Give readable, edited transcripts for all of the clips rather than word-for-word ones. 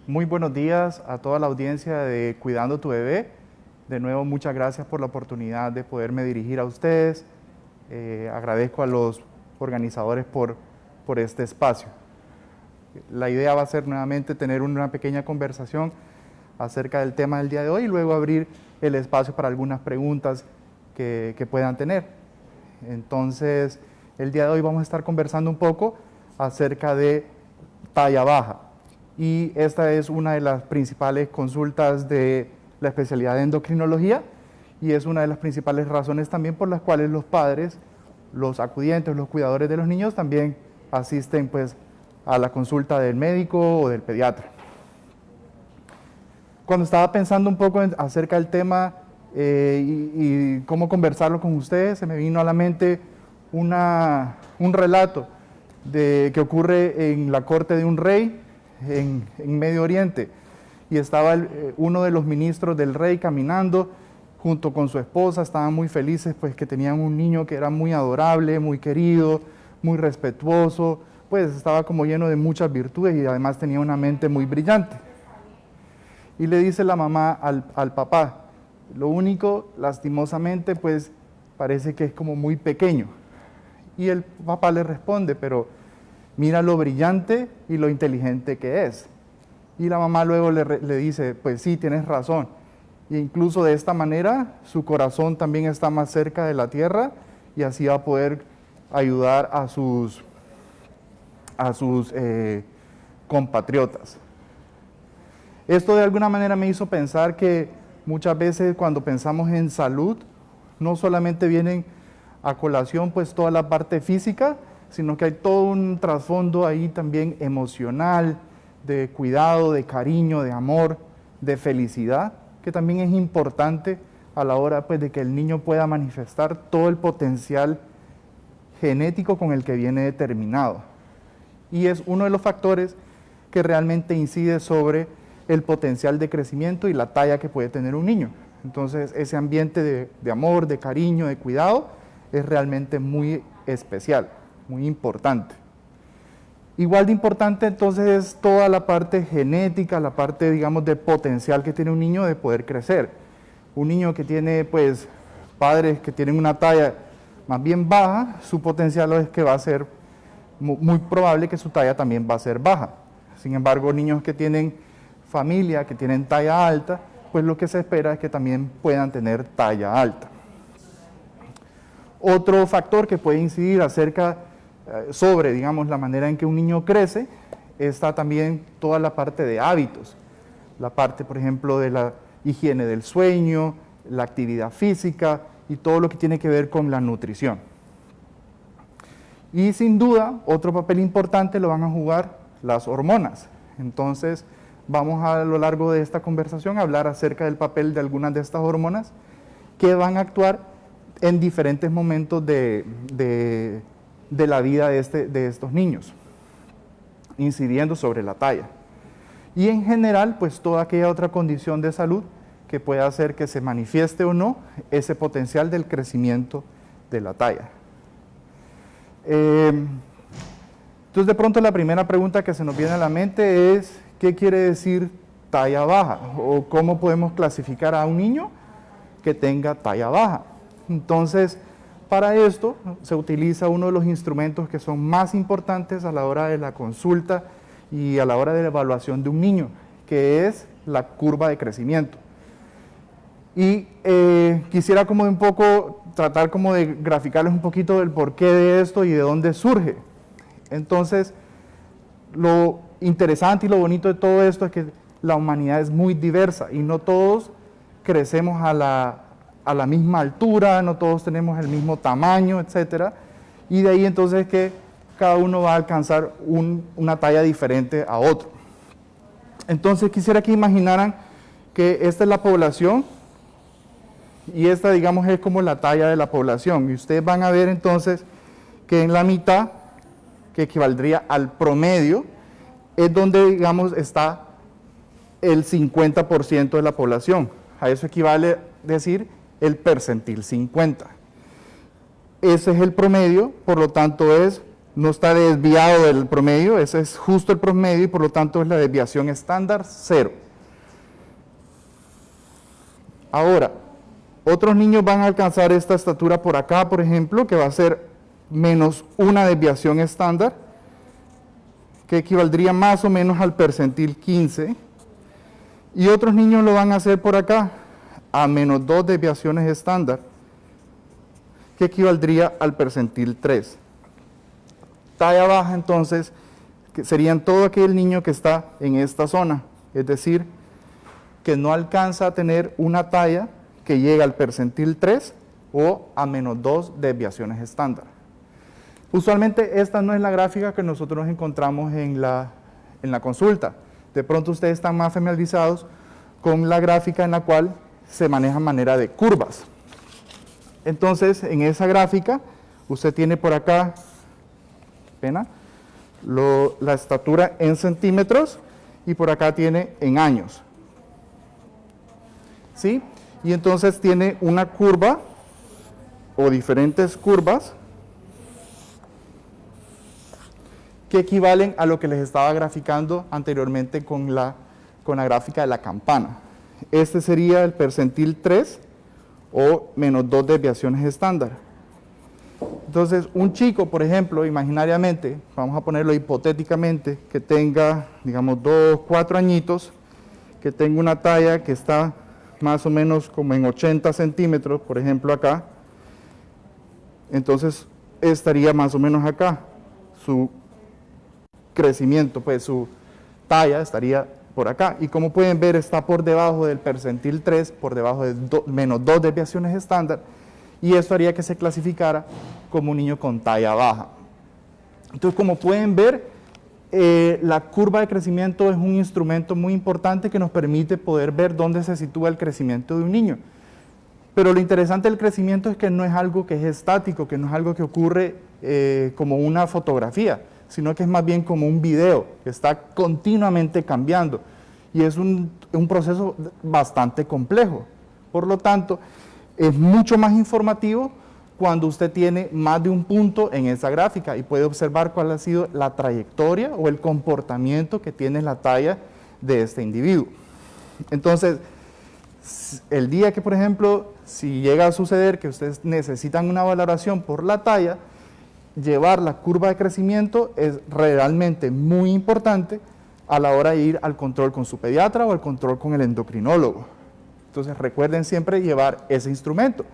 Muy buenos días a toda la audiencia de Cuidando tu Bebé. De nuevo, muchas gracias por la oportunidad de poderme dirigir a ustedes. Agradezco a los organizadores por este espacio. La idea va a ser nuevamente tener una pequeña conversación acerca del tema del día de hoy y luego abrir el espacio para algunas preguntas que puedan tener. Entonces, el día de hoy vamos a estar conversando un poco acerca de talla baja. Y esta es una de las principales consultas de la especialidad de endocrinología y es una de las principales razones también por las cuales los padres, los acudientes, los cuidadores de los niños también asisten pues a la consulta del médico o del pediatra. Cuando estaba pensando un poco acerca del tema y cómo conversarlo con ustedes, se me vino a la mente un relato que ocurre en la corte de un rey en Medio Oriente, y estaba uno de los ministros del rey caminando junto con su esposa. Estaban muy felices pues que tenían un niño que era muy adorable, muy querido, muy respetuoso, pues estaba como lleno de muchas virtudes y además tenía una mente muy brillante. Y le dice la mamá al papá: lo único, lastimosamente, pues parece que es como muy pequeño. Y el papá le responde: pero mira lo brillante y lo inteligente que es. Y la mamá luego le dice: pues sí, tienes razón. E incluso de esta manera su corazón también está más cerca de la tierra y así va a poder ayudar a sus compatriotas. Esto de alguna manera me hizo pensar que muchas veces cuando pensamos en salud, no solamente vienen a colación pues toda la parte física, sino que hay todo un trasfondo ahí también emocional, de cuidado, de cariño, de amor, de felicidad, que también es importante a la hora pues de que el niño pueda manifestar todo el potencial genético con el que viene determinado. Y es uno de los factores que realmente incide sobre el potencial de crecimiento y la talla que puede tener un niño. Entonces, ese ambiente de amor, de cariño, de cuidado, es realmente muy especial, muy importante. Igual de importante entonces es toda la parte genética, la parte, digamos, de potencial que tiene un niño de poder crecer. Un niño que tiene, pues, padres que tienen una talla más bien baja, su potencial es que va a ser muy probable que su talla también va a ser baja. Sin embargo, niños que tienen familia, que tienen talla alta, pues lo que se espera es que también puedan tener talla alta. Otro factor que puede incidir sobre, digamos, la manera en que un niño crece, está también toda la parte de hábitos. La parte, por ejemplo, de la higiene del sueño, la actividad física y todo lo que tiene que ver con la nutrición. Y sin duda, otro papel importante lo van a jugar las hormonas. Entonces, vamos a lo largo de esta conversación a hablar acerca del papel de algunas de estas hormonas que van a actuar en diferentes momentos de la vida de estos niños, incidiendo sobre la talla. Y en general, pues toda aquella otra condición de salud que pueda hacer que se manifieste o no ese potencial del crecimiento de la talla. Entonces, de pronto la primera pregunta que se nos viene a la mente es: ¿qué quiere decir talla baja? ¿O cómo podemos clasificar a un niño que tenga talla baja? Entonces, para esto se utiliza uno de los instrumentos que son más importantes a la hora de la consulta y a la hora de la evaluación de un niño, que es la curva de crecimiento. Y quisiera como un poco tratar como de graficarles un poquito del porqué de esto y de dónde surge. Entonces, lo interesante y lo bonito de todo esto es que la humanidad es muy diversa y no todos crecemos a la misma altura, no todos tenemos el mismo tamaño, etc. Y de ahí entonces que cada uno va a alcanzar una talla diferente a otro. Entonces quisiera que imaginaran que esta es la población y esta, digamos, es como la talla de la población. Y ustedes van a ver entonces que en la mitad, que equivaldría al promedio, es donde, digamos, está el 50% de la población. A eso equivale decir el percentil 50. Ese es el promedio, por lo tanto es no está desviado del promedio, ese es justo el promedio y por lo tanto es la desviación estándar 0. Ahora, otros niños van a alcanzar esta estatura por acá, por ejemplo, que va a ser menos una desviación estándar, que equivaldría más o menos al percentil 15, y otros niños lo van a hacer por acá, a menos 2 desviaciones estándar, que equivaldría al percentil 3. Talla baja, entonces, que serían todo aquel niño que está en esta zona, es decir, que no alcanza a tener una talla que llega al percentil 3 o a menos 2 desviaciones estándar. Usualmente esta no es la gráfica que nosotros encontramos en la consulta. De pronto ustedes están más familiarizados con la gráfica en la cual se maneja manera de curvas. Entonces, en esa gráfica, usted tiene por acá la estatura en centímetros y por acá tiene en años. ¿Sí? Y entonces tiene una curva o diferentes curvas que equivalen a lo que les estaba graficando anteriormente con la gráfica de la campana. Este sería el percentil 3 o menos 2 desviaciones estándar. Entonces, un chico, por ejemplo, imaginariamente, vamos a ponerlo hipotéticamente, que tenga, digamos, 2, 4 añitos, que tenga una talla que está más o menos como en 80 centímetros, por ejemplo acá, entonces estaría más o menos acá. Su crecimiento, pues su talla estaría por acá. Y como pueden ver, está por debajo del percentil 3, por debajo de menos 2 desviaciones estándar, y esto haría que se clasificara como un niño con talla baja. Entonces, como pueden ver, la curva de crecimiento es un instrumento muy importante que nos permite poder ver dónde se sitúa el crecimiento de un niño. Pero lo interesante del crecimiento es que no es algo que es estático, que no es algo que ocurre como una fotografía, sino que es más bien como un video que está continuamente cambiando. Y es un proceso bastante complejo. Por lo tanto, es mucho más informativo cuando usted tiene más de un punto en esa gráfica y puede observar cuál ha sido la trayectoria o el comportamiento que tiene la talla de este individuo. Entonces, el día que, por ejemplo, si llega a suceder que ustedes necesitan una valoración por la talla, llevar la curva de crecimiento es realmente muy importante a la hora de ir al control con su pediatra o al control con el endocrinólogo. Entonces, recuerden siempre llevar ese instrumento.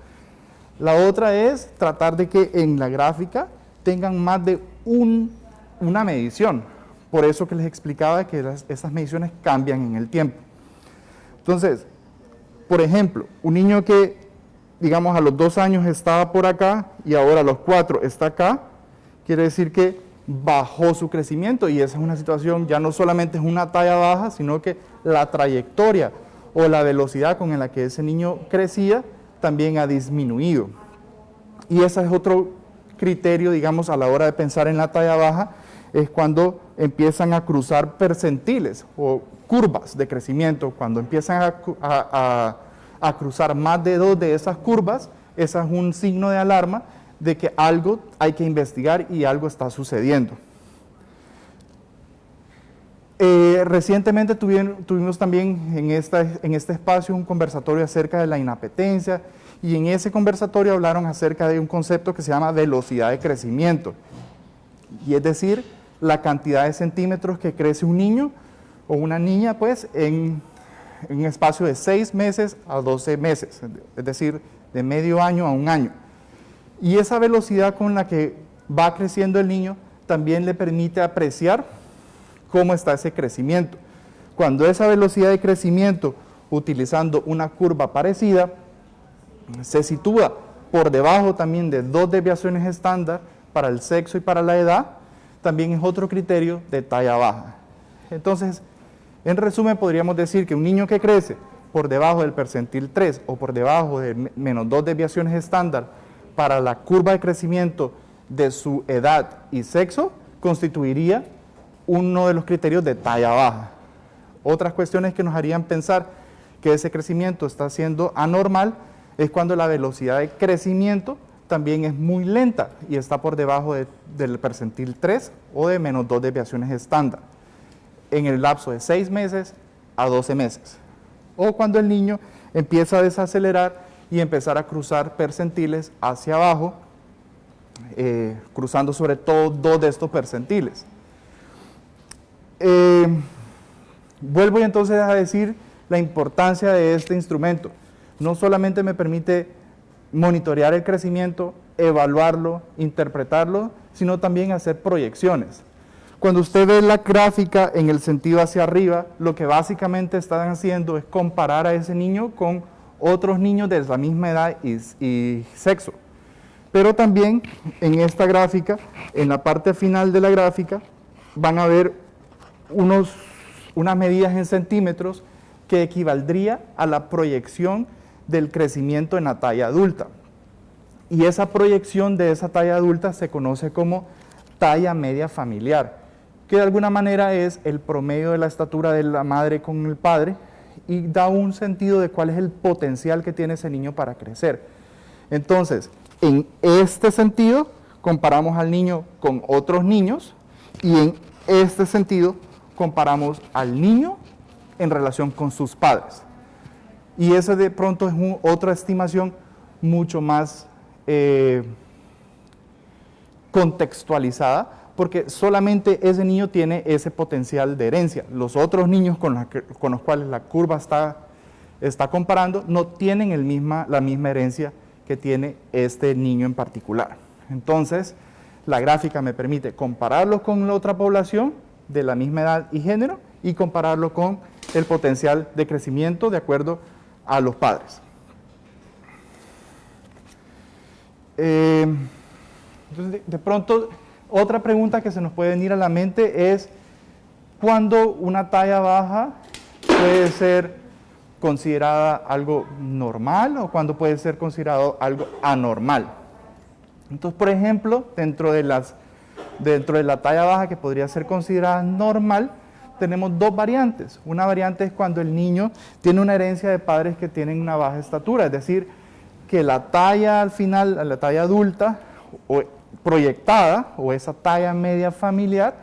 La otra es tratar de que en la gráfica tengan más de una medición. Por eso que les explicaba que esas mediciones cambian en el tiempo. Entonces, por ejemplo, un niño que, digamos, a los 2 años estaba por acá y ahora a los 4 está acá, quiere decir que bajó su crecimiento, y esa es una situación, ya no solamente es una talla baja, sino que la trayectoria o la velocidad con la que ese niño crecía también ha disminuido. Y ese es otro criterio, digamos, a la hora de pensar en la talla baja, es cuando empiezan a cruzar percentiles o curvas de crecimiento. Cuando empiezan a cruzar más de 2 de esas curvas, ese es un signo de alarma de que algo hay que investigar y algo está sucediendo. Recientemente tuvimos también en este espacio un conversatorio acerca de la inapetencia, y en ese conversatorio hablaron acerca de un concepto que se llama velocidad de crecimiento, y es decir, la cantidad de centímetros que crece un niño o una niña, pues, en un espacio de 6 meses a 12 meses, es decir, de medio año a un año. Y esa velocidad con la que va creciendo el niño también le permite apreciar cómo está ese crecimiento. Cuando esa velocidad de crecimiento, utilizando una curva parecida, se sitúa por debajo también de 2 desviaciones estándar para el sexo y para la edad, también es otro criterio de talla baja. Entonces, en resumen, podríamos decir que un niño que crece por debajo del percentil 3 o por debajo de menos 2 desviaciones estándar para la curva de crecimiento de su edad y sexo, constituiría uno de los criterios de talla baja. Otras cuestiones que nos harían pensar que ese crecimiento está siendo anormal es cuando la velocidad de crecimiento también es muy lenta y está por debajo del percentil 3 o de -2 desviaciones estándar en el lapso de 6 meses a 12 meses. O cuando el niño empieza a desacelerar y empezar a cruzar percentiles hacia abajo, cruzando sobre todo 2 de estos percentiles. Vuelvo entonces a decir la importancia de este instrumento. No solamente me permite monitorear el crecimiento, evaluarlo, interpretarlo, sino también hacer proyecciones. Cuando usted ve la gráfica en el sentido hacia arriba, lo que básicamente están haciendo es comparar a ese niño con otros niños de la misma edad y sexo. Pero también en esta gráfica, en la parte final de la gráfica, van a ver unas medidas en centímetros que equivaldría a la proyección del crecimiento en la talla adulta. Y esa proyección de esa talla adulta se conoce como talla media familiar, que de alguna manera es el promedio de la estatura de la madre con el padre y da un sentido de cuál es el potencial que tiene ese niño para crecer. Entonces, en este sentido, comparamos al niño con otros niños y en este sentido, comparamos al niño en relación con sus padres. Y eso de pronto es otra estimación mucho más contextualizada, porque solamente ese niño tiene ese potencial de herencia. Los otros niños con los cuales la curva está comparando no tienen la misma herencia que tiene este niño en particular. Entonces, la gráfica me permite compararlos con la otra población de la misma edad y género y compararlo con el potencial de crecimiento de acuerdo a los padres. Entonces, de pronto, otra pregunta que se nos puede venir a la mente es ¿cuándo una talla baja puede ser considerada algo normal o cuándo puede ser considerado algo anormal? Entonces, por ejemplo, dentro de la talla baja que podría ser considerada normal, tenemos dos variantes. Una variante es cuando el niño tiene una herencia de padres que tienen una baja estatura, es decir, que la talla al final, la talla adulta o proyectada o esa talla media familiar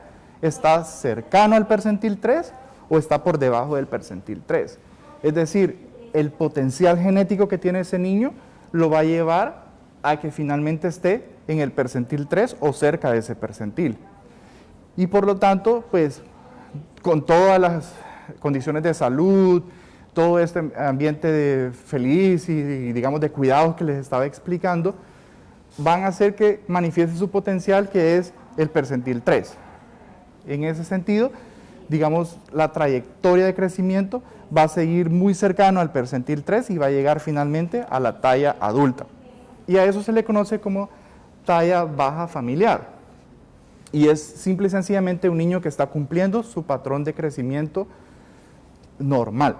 está cercano al percentil 3 o está por debajo del percentil 3. Es decir, el potencial genético que tiene ese niño lo va a llevar a que finalmente esté en el percentil 3 o cerca de ese percentil. Y por lo tanto, pues, con todas las condiciones de salud, todo este ambiente feliz y digamos de cuidados que les estaba explicando, van a hacer que manifieste su potencial, que es el percentil 3. En ese sentido, digamos, la trayectoria de crecimiento va a seguir muy cercano al percentil 3 y va a llegar finalmente a la talla adulta. Y a eso se le conoce como talla baja familiar. Y es simple y sencillamente un niño que está cumpliendo su patrón de crecimiento normal.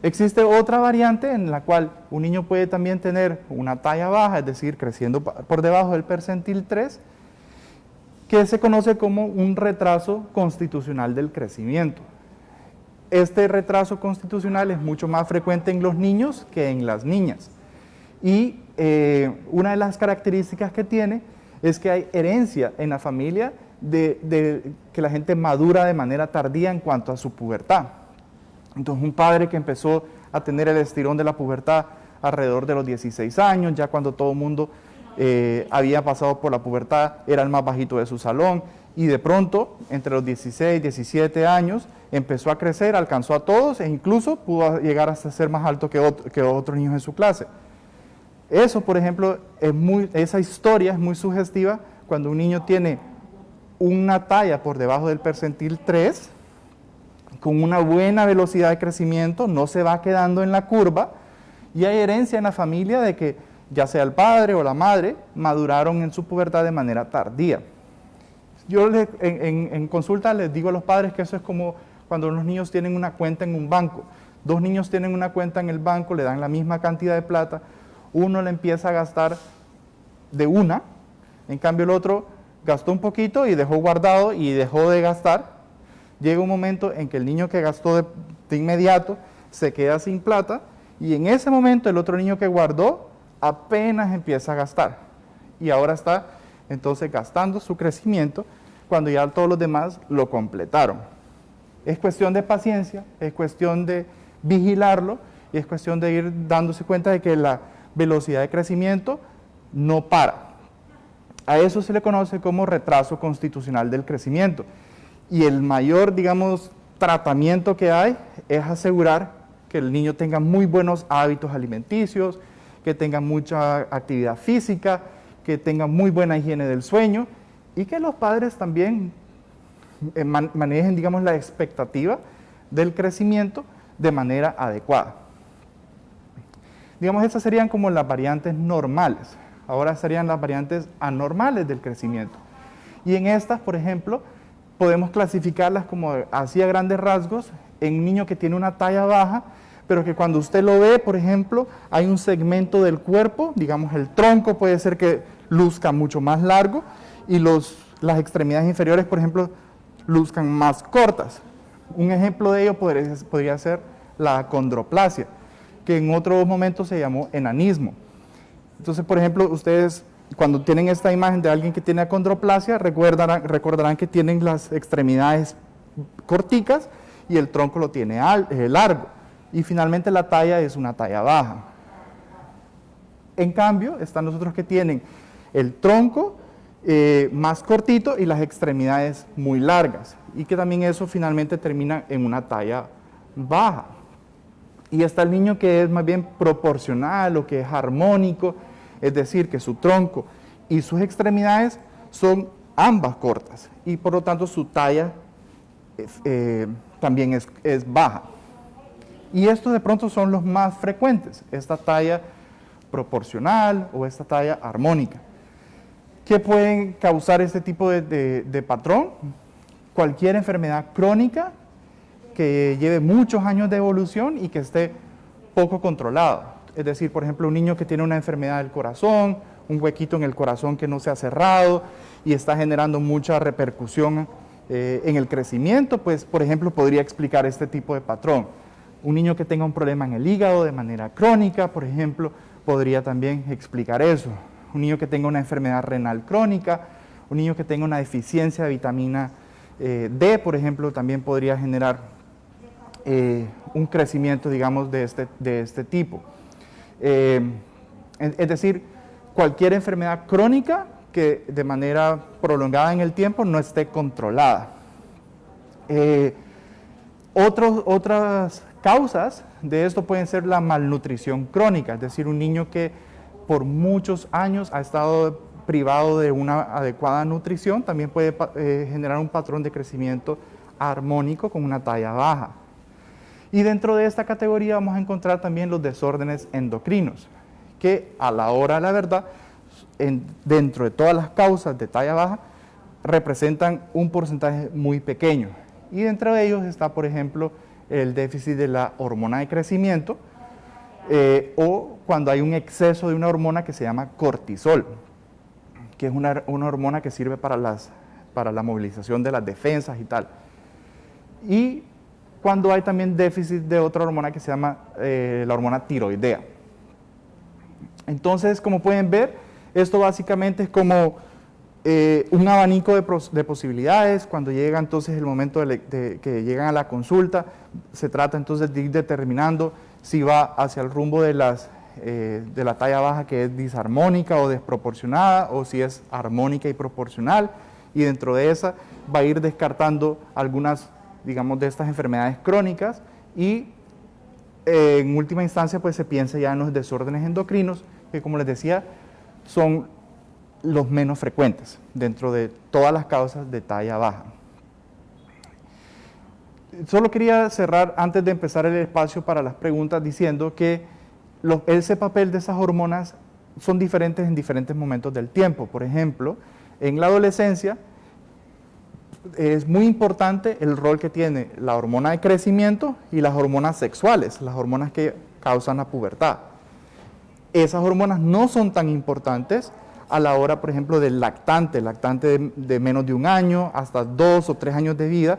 Existe otra variante en la cual un niño puede también tener una talla baja, es decir, creciendo por debajo del percentil 3, que se conoce como un retraso constitucional del crecimiento. Este retraso constitucional es mucho más frecuente en los niños que en las niñas. Y una de las características que tiene es que hay herencia en la familia de que la gente madura de manera tardía en cuanto a su pubertad. Entonces, un padre que empezó a tener el estirón de la pubertad alrededor de los 16 años, ya cuando todo el mundo había pasado por la pubertad, era el más bajito de su salón, y de pronto, entre los 16 y 17 años, empezó a crecer, alcanzó a todos e incluso pudo llegar hasta ser más alto que otros niños en su clase. Eso, por ejemplo, esa historia es muy sugestiva cuando un niño tiene una talla por debajo del percentil 3, con una buena velocidad de crecimiento, no se va quedando en la curva, y hay herencia en la familia de que ya sea el padre o la madre maduraron en su pubertad de manera tardía. Yo en consulta les digo a los padres que eso es como cuando los niños tienen una cuenta en un banco. Dos niños tienen una cuenta en el banco, le dan la misma cantidad de plata, uno le empieza a gastar de una, en cambio el otro gastó un poquito y dejó guardado y dejó de gastar. Llega un momento en que el niño que gastó de inmediato se queda sin plata y en ese momento el otro niño que guardó apenas empieza a gastar y ahora está entonces gastando su crecimiento cuando ya todos los demás lo completaron. Es cuestión de paciencia, es cuestión de vigilarlo y es cuestión de ir dándose cuenta de que la velocidad de crecimiento no para. A eso se le conoce como retraso constitucional del crecimiento. Y el mayor, digamos, tratamiento que hay es asegurar que el niño tenga muy buenos hábitos alimenticios, que tenga mucha actividad física, que tenga muy buena higiene del sueño y que los padres también manejen, digamos, la expectativa del crecimiento de manera adecuada. Digamos, estas serían como las variantes normales. Ahora serían las variantes anormales del crecimiento. Y en estas, por ejemplo, podemos clasificarlas como así a grandes rasgos en un niño que tiene una talla baja, pero que cuando usted lo ve, por ejemplo, hay un segmento del cuerpo, digamos el tronco puede ser que luzca mucho más largo y las extremidades inferiores, por ejemplo, luzcan más cortas. Un ejemplo de ello podría ser la acondroplasia, que en otros momentos se llamó enanismo. Entonces, por ejemplo, ustedes cuando tienen esta imagen de alguien que tiene acondroplasia, recordarán que tienen las extremidades corticas y el tronco lo tiene largo. Y finalmente la talla es una talla baja. En cambio, están los otros que tienen el tronco más cortito y las extremidades muy largas. Y que también eso finalmente termina en una talla baja. Y está el niño que es más bien proporcional o que es armónico, es decir, que su tronco y sus extremidades son ambas cortas y por lo tanto su talla también es baja. Y estos de pronto son los más frecuentes, esta talla proporcional o esta talla armónica. ¿Qué pueden causar este tipo de patrón? Cualquier enfermedad crónica que lleve muchos años de evolución y que esté poco controlada. Es decir, por ejemplo, un niño que tiene una enfermedad del corazón, un huequito en el corazón que no se ha cerrado y está generando mucha repercusión en el crecimiento, pues, por ejemplo, podría explicar este tipo de patrón. Un niño que tenga un problema en el hígado de manera crónica, por ejemplo, podría también explicar eso. Un niño que tenga una enfermedad renal crónica, un niño que tenga una deficiencia de vitamina D, por ejemplo, también podría generar un crecimiento, digamos, de este tipo. Es decir, cualquier enfermedad crónica que de manera prolongada en el tiempo no esté controlada. Otras causas de esto pueden ser la malnutrición crónica, es decir, un niño que por muchos años ha estado privado de una adecuada nutrición, también puede generar un patrón de crecimiento armónico con una talla baja. Y dentro de esta categoría vamos a encontrar también los desórdenes endocrinos, que a la hora de la verdad, dentro de todas las causas de talla baja, representan un porcentaje muy pequeño. Y dentro de ellos está, por ejemplo, el déficit de la hormona de crecimiento, o cuando hay un exceso de una hormona que se llama cortisol, que es una hormona que sirve para la movilización de las defensas y tal. Y cuando hay también déficit de otra hormona que se llama la hormona tiroidea. Entonces, como pueden ver, esto básicamente es como un abanico de posibilidades. Cuando llega entonces el momento de que llegan a la consulta, se trata entonces de ir determinando si va hacia el rumbo de la talla baja, que es disarmónica o desproporcionada, o si es armónica y proporcional, y dentro de esa va a ir descartando algunas, digamos, de estas enfermedades crónicas y en última instancia pues se piensa ya en los desórdenes endocrinos, que como les decía son los menos frecuentes dentro de todas las causas de talla baja. Solo quería cerrar antes de empezar el espacio para las preguntas diciendo que ese papel de esas hormonas son diferentes en diferentes momentos del tiempo. Por ejemplo, en la adolescencia es muy importante el rol que tiene la hormona de crecimiento y las hormonas sexuales, las hormonas que causan la pubertad. Esas hormonas no son tan importantes a la hora, por ejemplo, del lactante de menos de un año hasta 2 o 3 años de vida.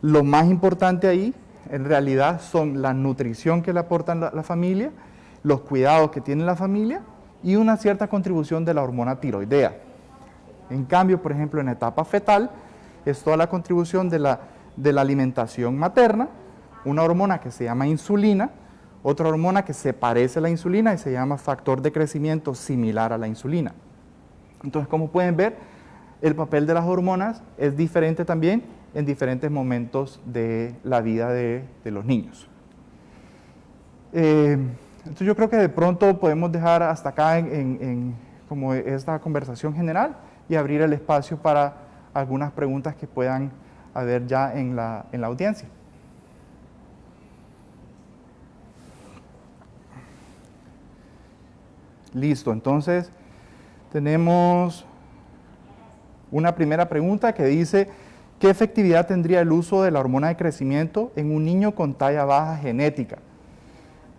Lo más importante ahí, en realidad, son la nutrición que le aportan la familia, los cuidados que tiene la familia y una cierta contribución de la hormona tiroidea. En cambio, por ejemplo, en etapa fetal, es toda la contribución de la alimentación materna, una hormona que se llama insulina, otra hormona que se parece a la insulina y se llama factor de crecimiento similar a la insulina. Entonces, como pueden ver, el papel de las hormonas es diferente también en diferentes momentos de la vida de los niños. Entonces yo creo que de pronto podemos dejar hasta acá como esta conversación general y abrir el espacio para algunas preguntas que puedan haber ya en la audiencia. Listo, entonces tenemos una primera pregunta que dice: ¿qué efectividad tendría el uso de la hormona de crecimiento en un niño con talla baja genética?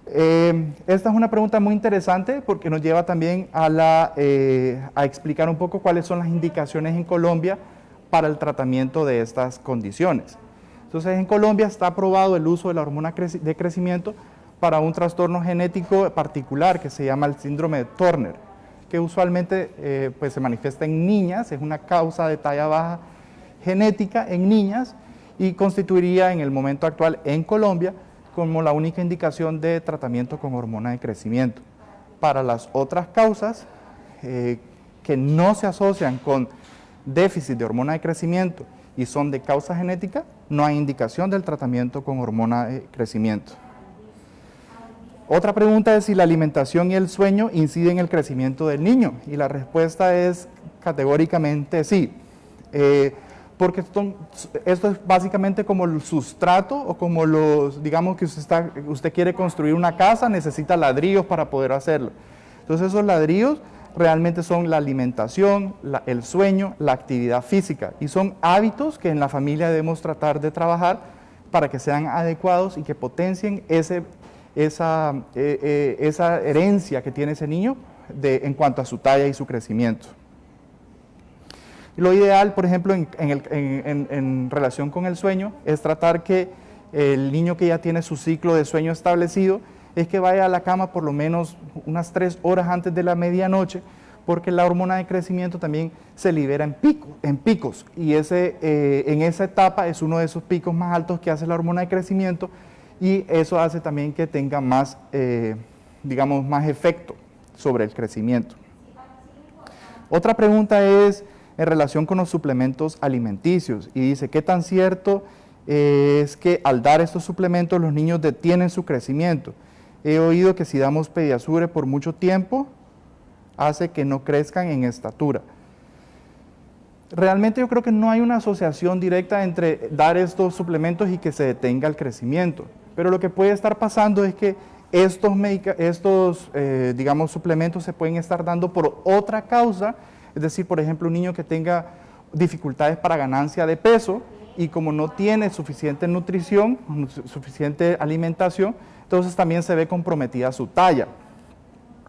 Esta es una pregunta muy interesante porque nos lleva también a explicar un poco cuáles son las indicaciones en Colombia para el tratamiento de estas condiciones. Entonces, en Colombia está aprobado el uso de la hormona de crecimiento para un trastorno genético particular que se llama el síndrome de Turner, que usualmente pues se manifiesta en niñas, es una causa de talla baja genética en niñas y constituiría en el momento actual en Colombia como la única indicación de tratamiento con hormona de crecimiento. Para las otras causas que no se asocian con déficit de hormona de crecimiento y son de causa genética, no hay indicación del tratamiento con hormona de crecimiento. Otra pregunta es si la alimentación y el sueño inciden en el crecimiento del niño, y la respuesta es categóricamente sí, porque esto es básicamente como el sustrato o como digamos que usted quiere construir una casa, necesita ladrillos para poder hacerlo. Entonces esos ladrillos realmente son la alimentación, el sueño, la actividad física, y son hábitos que en la familia debemos tratar de trabajar para que sean adecuados y que potencien esa herencia que tiene ese niño en cuanto a su talla y su crecimiento. Lo ideal, por ejemplo, en relación con el sueño, es tratar que el niño que ya tiene su ciclo de sueño establecido, es que vaya a la cama por lo menos unas 3 horas antes de la medianoche, porque la hormona de crecimiento también se libera en picos, y en esa etapa es uno de esos picos más altos que hace la hormona de crecimiento, y eso hace también que tenga más, digamos, más efecto sobre el crecimiento. Otra pregunta es en relación con los suplementos alimenticios, y dice: ¿qué tan cierto es que al dar estos suplementos los niños detienen su crecimiento? He oído que si damos Pediasure por mucho tiempo, hace que no crezcan en estatura. Realmente yo creo que no hay una asociación directa entre dar estos suplementos y que se detenga el crecimiento, pero lo que puede estar pasando es que estos digamos, suplementos se pueden estar dando por otra causa, es decir, por ejemplo, un niño que tenga dificultades para ganancia de peso y como no tiene suficiente nutrición, suficiente alimentación, entonces también se ve comprometida su talla.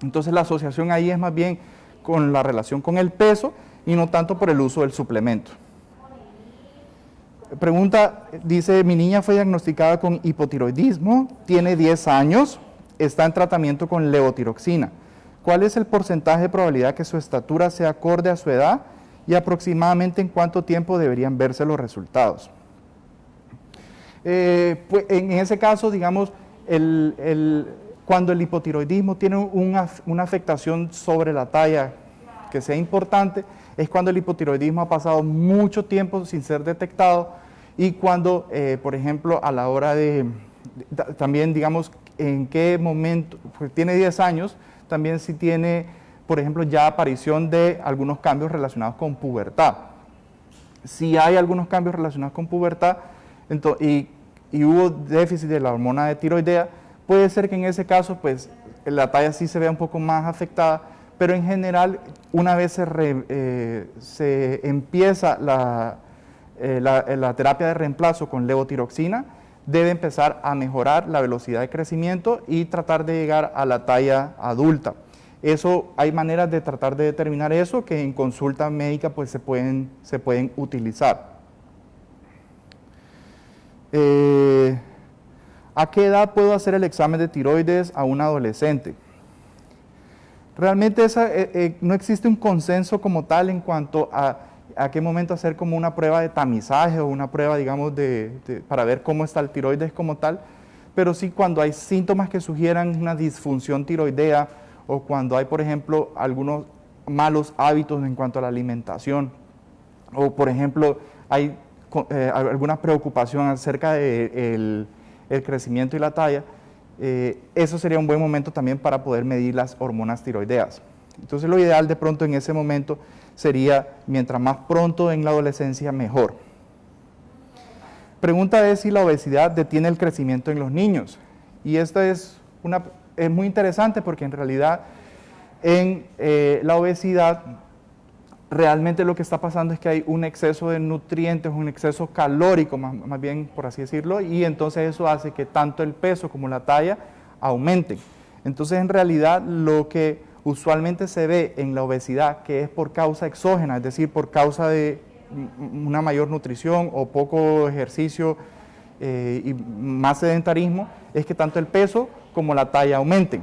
Entonces la asociación ahí es más bien con la relación con el peso y no tanto por el uso del suplemento. Pregunta, dice: mi niña fue diagnosticada con hipotiroidismo, tiene 10 años, está en tratamiento con levotiroxina. ¿Cuál es el porcentaje de probabilidad que su estatura sea acorde a su edad y aproximadamente en cuánto tiempo deberían verse los resultados? Pues en ese caso, digamos, cuando el hipotiroidismo tiene una afectación sobre la talla que sea importante, es cuando el hipotiroidismo ha pasado mucho tiempo sin ser detectado y cuando, por ejemplo, a la hora también, digamos, en qué momento, pues tiene 10 años, también si tiene, por ejemplo, ya aparición de algunos cambios relacionados con pubertad. Si hay algunos cambios relacionados con pubertad y hubo déficit de la hormona de tiroidea, puede ser que en ese caso, pues, la talla sí se vea un poco más afectada, pero en general, una vez se empieza la terapia de reemplazo con levotiroxina, debe empezar a mejorar la velocidad de crecimiento y tratar de llegar a la talla adulta. Eso, hay maneras de tratar de determinar eso que en consulta médica pues se pueden utilizar. ¿A qué edad puedo hacer el examen de tiroides a un adolescente? Realmente no existe un consenso como tal en cuanto a qué momento hacer como una prueba de tamizaje o una prueba, digamos, para ver cómo está el tiroides como tal, pero sí cuando hay síntomas que sugieran una disfunción tiroidea o cuando hay, por ejemplo, algunos malos hábitos en cuanto a la alimentación o, por ejemplo, hay alguna preocupación acerca del el crecimiento y la talla, eso sería un buen momento también para poder medir las hormonas tiroideas. Entonces lo ideal de pronto en ese momento sería, mientras más pronto en la adolescencia, mejor. Pregunta es si la obesidad detiene el crecimiento en los niños. Y esta es muy interesante porque en realidad en la obesidad realmente lo que está pasando es que hay un exceso de nutrientes, un exceso calórico, más bien por así decirlo, y entonces eso hace que tanto el peso como la talla aumenten. Entonces en realidad lo que usualmente se ve en la obesidad, que es por causa exógena, es decir, por causa de una mayor nutrición o poco ejercicio y más sedentarismo, es que tanto el peso como la talla aumenten.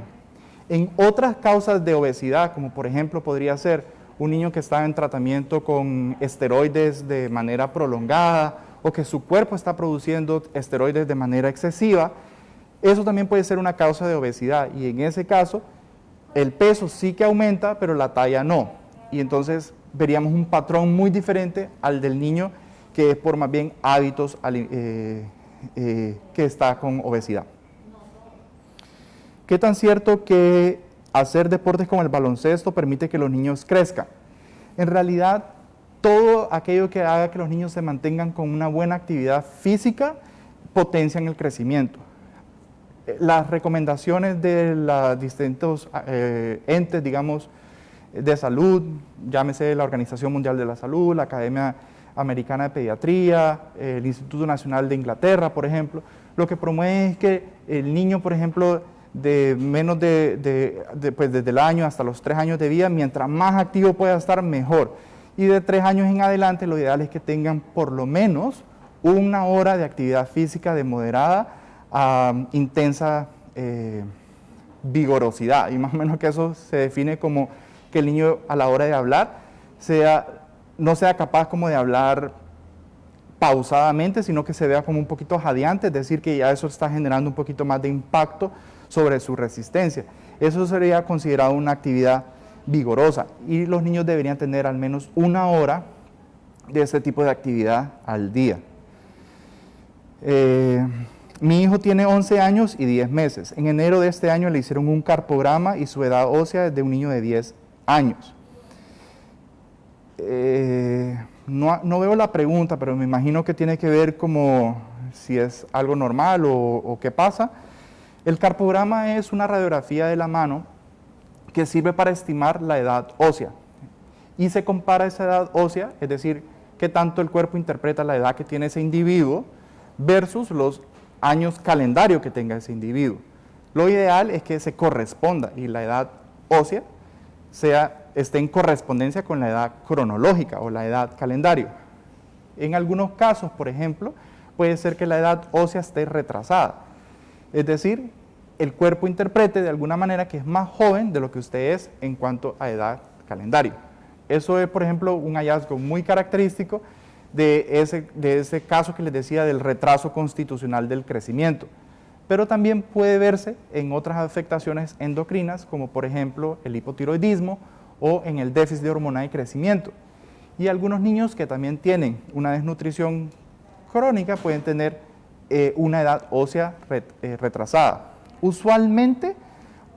En otras causas de obesidad, como por ejemplo podría ser un niño que está en tratamiento con esteroides de manera prolongada o que su cuerpo está produciendo esteroides de manera excesiva, eso también puede ser una causa de obesidad y en ese caso el peso sí que aumenta, pero la talla no. Y entonces veríamos un patrón muy diferente al del niño que es por más bien hábitos que está con obesidad. ¿Qué tan cierto que hacer deportes como el baloncesto permite que los niños crezcan? En realidad, todo aquello que haga que los niños se mantengan con una buena actividad física potencian el crecimiento. Las recomendaciones de los distintos entes, digamos, de salud, llámese la Organización Mundial de la Salud, la Academia Americana de Pediatría, el Instituto Nacional de Inglaterra, por ejemplo, lo que promueve es que el niño, por ejemplo, de menos pues desde el año hasta los 3 años de vida, mientras más activo pueda estar, mejor. Y de 3 años en adelante, lo ideal es que tengan por lo menos 1 hora de actividad física de moderada a intensa vigorosidad. Y más o menos que eso se define como que el niño a la hora de hablar no sea capaz como de hablar pausadamente, sino que se vea como un poquito jadeante, es decir, que ya eso está generando un poquito más de impacto sobre su resistencia. Eso sería considerado una actividad vigorosa y los niños deberían tener al menos 1 hora de este tipo de actividad al día. Mi hijo tiene 11 años y 10 meses. En enero de este año le hicieron un carpograma y su edad ósea es de un niño de 10 años. No veo la pregunta, pero me imagino que tiene que ver como si es algo normal o qué pasa. El carpograma es una radiografía de la mano que sirve para estimar la edad ósea y se compara esa edad ósea, es decir, qué tanto el cuerpo interpreta la edad que tiene ese individuo versus los años calendario que tenga ese individuo. Lo ideal es que se corresponda y la edad ósea esté en correspondencia con la edad cronológica o la edad calendario. En algunos casos, por ejemplo, puede ser que la edad ósea esté retrasada. Es decir, el cuerpo interprete de alguna manera que es más joven de lo que usted es en cuanto a edad calendario. Eso es, por ejemplo, un hallazgo muy característico de ese caso que les decía del retraso constitucional del crecimiento. Pero también puede verse en otras afectaciones endocrinas, como por ejemplo el hipotiroidismo o en el déficit de hormona de crecimiento. Y algunos niños que también tienen una desnutrición crónica pueden tener una edad ósea retrasada. Usualmente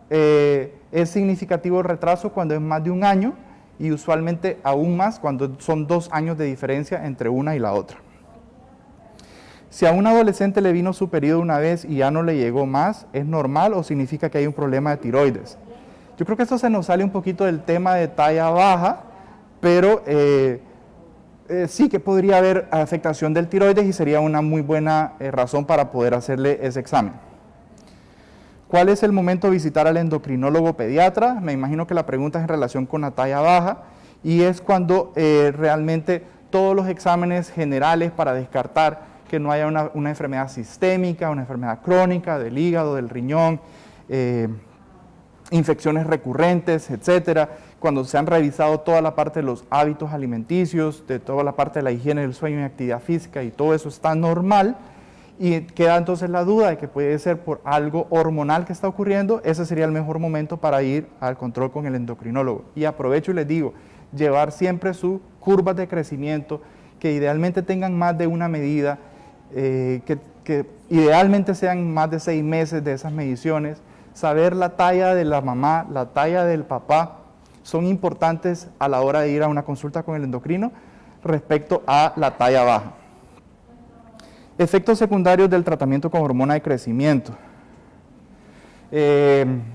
es significativo el retraso cuando es más de 1 año y usualmente aún más cuando son 2 años de diferencia entre una y la otra. Si a un adolescente le vino su periodo una vez y ya no le llegó más, ¿es normal o significa que hay un problema de tiroides? Yo creo que esto se nos sale un poquito del tema de talla baja, pero sí que podría haber afectación del tiroides y sería una muy buena razón para poder hacerle ese examen. ¿Cuál es el momento de visitar al endocrinólogo pediatra? Me imagino que la pregunta es en relación con la talla baja y es cuando realmente todos los exámenes generales para descartar que no haya una enfermedad sistémica, una enfermedad crónica del hígado, del riñón, infecciones recurrentes, etcétera, cuando se han revisado toda la parte de los hábitos alimenticios, de toda la parte de la higiene del sueño y actividad física, y todo eso está normal, y queda entonces la duda de que puede ser por algo hormonal que está ocurriendo, ese sería el mejor momento para ir al control con el endocrinólogo. Y aprovecho y les digo, llevar siempre sus curvas de crecimiento, que idealmente tengan más de una medida, que idealmente sean más de 6 meses de esas mediciones. Saber la talla de la mamá, la talla del papá, son importantes a la hora de ir a una consulta con el endocrino respecto a la talla baja. Efectos secundarios del tratamiento con hormona de crecimiento.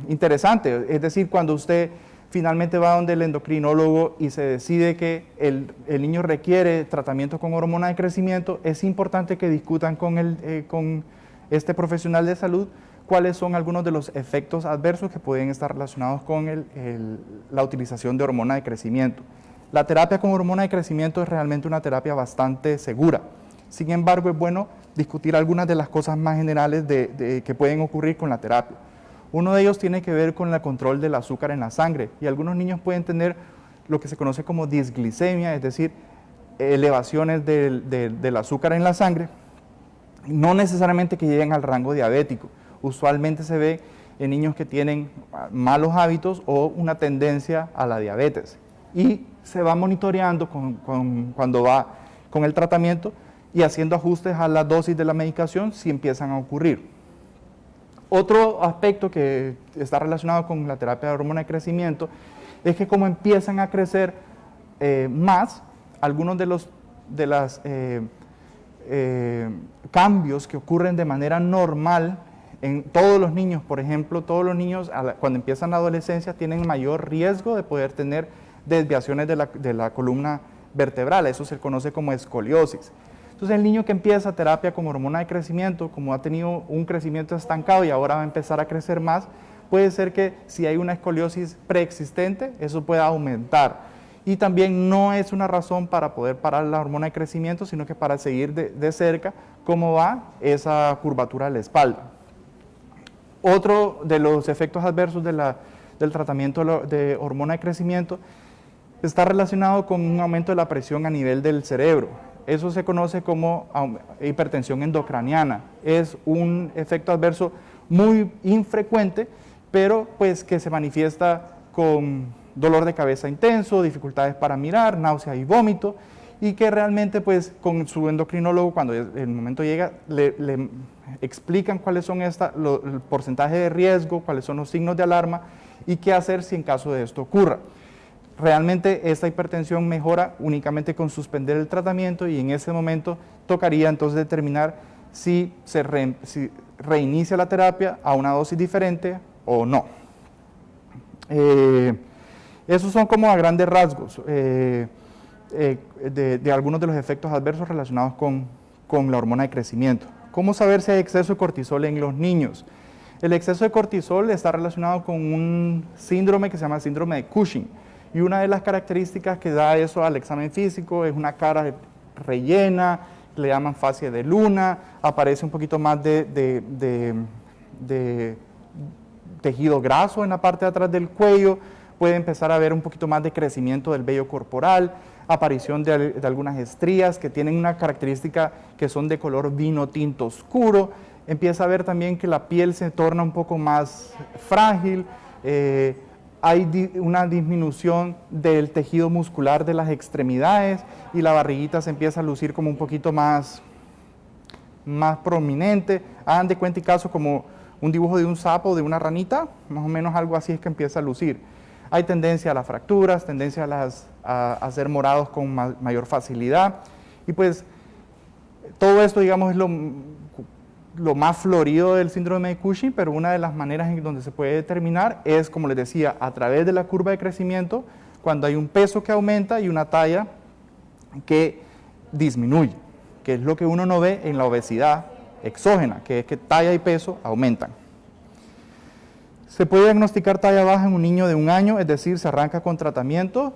Interesante, es decir, cuando usted finalmente va donde el endocrinólogo y se decide que el niño requiere tratamiento con hormona de crecimiento, es importante que discutan con este profesional de salud cuáles son algunos de los efectos adversos que pueden estar relacionados con la utilización de hormona de crecimiento. La terapia con hormona de crecimiento es realmente una terapia bastante segura. Sin embargo, es bueno discutir algunas de las cosas más generales que pueden ocurrir con la terapia. Uno de ellos tiene que ver con el control del azúcar en la sangre, y algunos niños pueden tener lo que se conoce como disglicemia, es decir, elevaciones del azúcar en la sangre, no necesariamente que lleguen al rango diabético. Usualmente se ve en niños que tienen malos hábitos o una tendencia a la diabetes, y se va monitoreando cuando va con el tratamiento y haciendo ajustes a la dosis de la medicación si empiezan a ocurrir. Otro aspecto que está relacionado con la terapia de hormona de crecimiento es que como empiezan a crecer más, algunos de los cambios que ocurren de manera normal en todos los niños, por ejemplo, todos los niños cuando empiezan la adolescencia tienen mayor riesgo de poder tener desviaciones de la columna vertebral, eso se conoce como escoliosis. Entonces el niño que empieza terapia con hormona de crecimiento, como ha tenido un crecimiento estancado y ahora va a empezar a crecer más, puede ser que si hay una escoliosis preexistente, eso pueda aumentar. Y también no es una razón para poder parar la hormona de crecimiento, sino que para seguir de cerca cómo va esa curvatura de la espalda. Otro de los efectos adversos del tratamiento de hormona de crecimiento está relacionado con un aumento de la presión a nivel del cerebro. Eso se conoce como hipertensión endocraniana. Es un efecto adverso muy infrecuente, pero pues que se manifiesta con dolor de cabeza intenso, dificultades para mirar, náusea y vómito, y que realmente pues con su endocrinólogo cuando el momento llega le explican cuáles son el porcentaje de riesgo, cuáles son los signos de alarma y qué hacer si en caso de esto ocurra. Realmente esta hipertensión mejora únicamente con suspender el tratamiento, y en ese momento tocaría entonces determinar si se reinicia la terapia a una dosis diferente o no. Esos son como a grandes rasgos de algunos de los efectos adversos relacionados con la hormona de crecimiento. ¿Cómo saber si hay exceso de cortisol en los niños? El exceso de cortisol está relacionado con un síndrome que se llama síndrome de Cushing. Y una de las características que da eso al examen físico es una cara rellena, le llaman facie de luna, aparece un poquito más de tejido graso en la parte de atrás del cuello, puede empezar a ver un poquito más de crecimiento del vello corporal, aparición de algunas estrías que tienen una característica que son de color vino tinto oscuro, empieza a ver también que la piel se torna un poco más frágil, hay una disminución del tejido muscular de las extremidades y la barriguita se empieza a lucir como un poquito más prominente. Hagan de cuenta y caso como un dibujo de un sapo, de una ranita, más o menos algo así es que empieza a lucir. Hay tendencia a las fracturas, tendencia a ser morados con mayor facilidad, y pues todo esto, digamos, es lo más florido del síndrome de Cushing, pero una de las maneras en donde se puede determinar es, como les decía, a través de la curva de crecimiento, cuando hay un peso que aumenta y una talla que disminuye, que es lo que uno no ve en la obesidad exógena, que es que talla y peso aumentan. Se puede diagnosticar talla baja en un niño de 1 año, es decir, se arranca con tratamiento.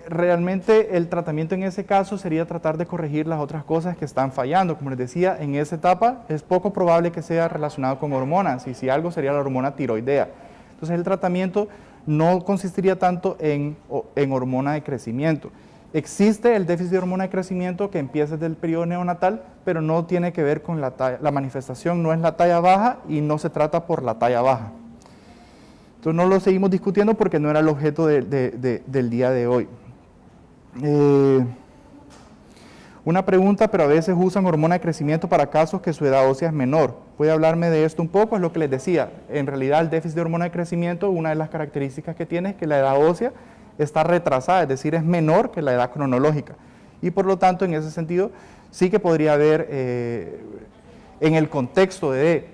Realmente el tratamiento en ese caso sería tratar de corregir las otras cosas que están fallando. Como les decía, en esa etapa es poco probable que sea relacionado con hormonas, y si algo sería la hormona tiroidea. Entonces el tratamiento no consistiría tanto en hormona de crecimiento. Existe el déficit de hormona de crecimiento que empieza desde el periodo neonatal, pero no tiene que ver con la talla, la manifestación no es la talla baja y no se trata por la talla baja. Entonces no lo seguimos discutiendo porque no era el objeto del día de hoy. Una pregunta, pero a veces usan hormona de crecimiento para casos que su edad ósea es menor. ¿Puede hablarme de esto un poco? Es lo que les decía. En realidad el déficit de hormona de crecimiento, una de las características que tiene es que la edad ósea está retrasada, es decir, es menor que la edad cronológica. Y por lo tanto, en ese sentido, sí que podría haber, en el contexto de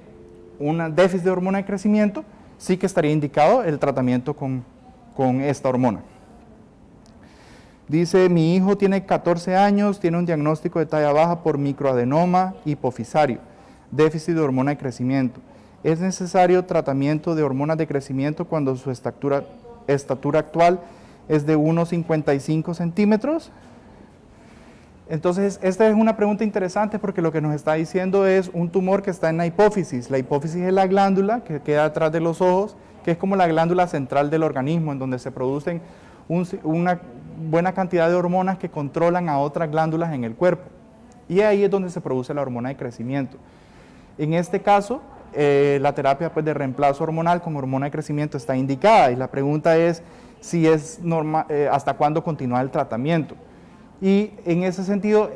un déficit de hormona de crecimiento, sí que estaría indicado el tratamiento con esta hormona. Dice, mi hijo tiene 14 años, tiene un diagnóstico de talla baja por microadenoma hipofisario, déficit de hormona de crecimiento. ¿Es necesario tratamiento de hormonas de crecimiento cuando su estatura actual es de 1,55 centímetros? Entonces, esta es una pregunta interesante porque lo que nos está diciendo es un tumor que está en la hipófisis. La hipófisis es la glándula que queda atrás de los ojos, que es como la glándula central del organismo, en donde se producen una buena cantidad de hormonas que controlan a otras glándulas en el cuerpo. Y ahí es donde se produce la hormona de crecimiento. En este caso, la terapia de reemplazo hormonal con hormona de crecimiento está indicada y la pregunta es si es normal, hasta cuándo continúa el tratamiento. Y en ese sentido,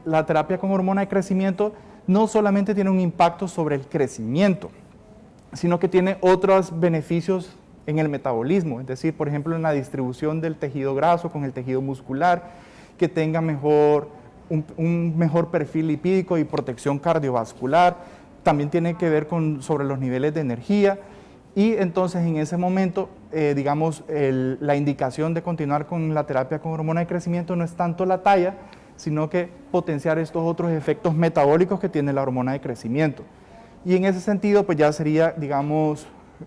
la terapia con hormona de crecimiento no solamente tiene un impacto sobre el crecimiento, sino que tiene otros beneficios en el metabolismo, es decir, por ejemplo, en la distribución del tejido graso con el tejido muscular, que tenga un mejor perfil lipídico y protección cardiovascular, también tiene que ver sobre los niveles de energía, y entonces en ese momento, digamos, la indicación de continuar con la terapia con hormona de crecimiento no es tanto la talla, sino que potenciar estos otros efectos metabólicos que tiene la hormona de crecimiento. Y en ese sentido, pues ya sería, digamos,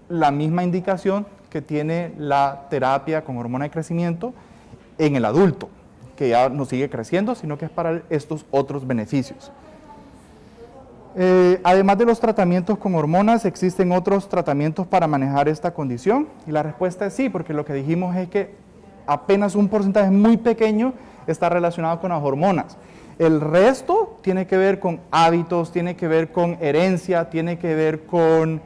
la misma indicación que tiene la terapia con hormona de crecimiento en el adulto, que ya no sigue creciendo, sino que es para estos otros beneficios. Además de los tratamientos con hormonas, ¿existen otros tratamientos para manejar esta condición? Y la respuesta es sí, porque lo que dijimos es que apenas un porcentaje muy pequeño está relacionado con las hormonas. El resto tiene que ver con hábitos, tiene que ver con herencia, tiene que ver con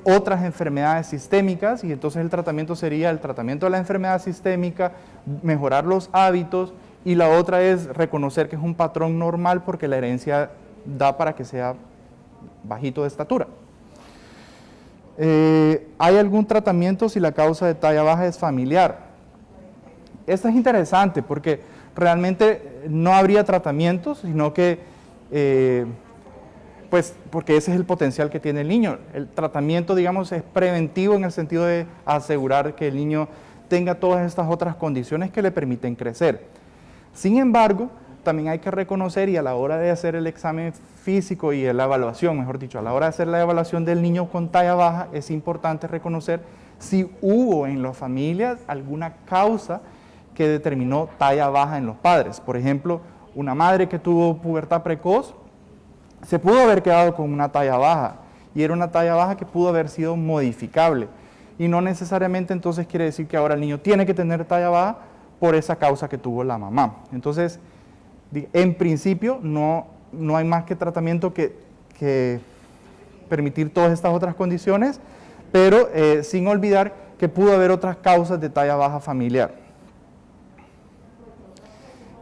otras enfermedades sistémicas, y entonces el tratamiento sería el tratamiento de la enfermedad sistémica, mejorar los hábitos, y la otra es reconocer que es un patrón normal porque la herencia da para que sea bajito de estatura. ¿Hay algún tratamiento si la causa de talla baja es familiar? Esto es interesante porque realmente no habría tratamientos, sino que, pues, porque ese es el potencial que tiene el niño. El tratamiento, digamos, es preventivo en el sentido de asegurar que el niño tenga todas estas otras condiciones que le permiten crecer. Sin embargo, también hay que reconocer, y a la hora de hacer el examen físico y la evaluación, mejor dicho, a la hora de hacer la evaluación del niño con talla baja, es importante reconocer si hubo en las familias alguna causa que determinó talla baja en los padres. Por ejemplo, una madre que tuvo pubertad precoz se pudo haber quedado con una talla baja, y era una talla baja que pudo haber sido modificable, y no necesariamente entonces quiere decir que ahora el niño tiene que tener talla baja por esa causa que tuvo la mamá. Entonces, en principio, no hay más que tratamiento que permitir todas estas otras condiciones, pero sin olvidar que pudo haber otras causas de talla baja familiar.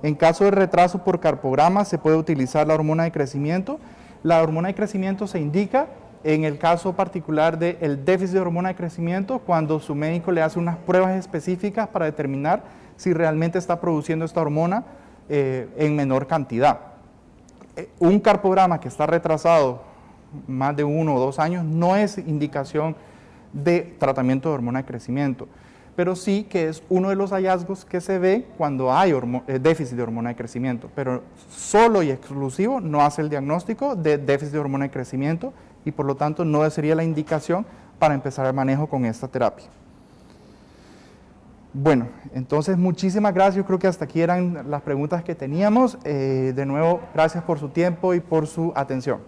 En caso de retraso por carpograma, ¿se puede utilizar la hormona de crecimiento? La hormona de crecimiento se indica en el caso particular del déficit de hormona de crecimiento, cuando su médico le hace unas pruebas específicas para determinar si realmente está produciendo esta hormona en menor cantidad. Un carpograma que está retrasado más de 1 o 2 años no es indicación de tratamiento de hormona de crecimiento, pero sí que es uno de los hallazgos que se ve cuando hay déficit de hormona de crecimiento, pero solo y exclusivo no hace el diagnóstico de déficit de hormona de crecimiento, y por lo tanto no sería la indicación para empezar el manejo con esta terapia. Bueno, entonces muchísimas gracias. Yo creo que hasta aquí eran las preguntas que teníamos. De nuevo, gracias por su tiempo y por su atención.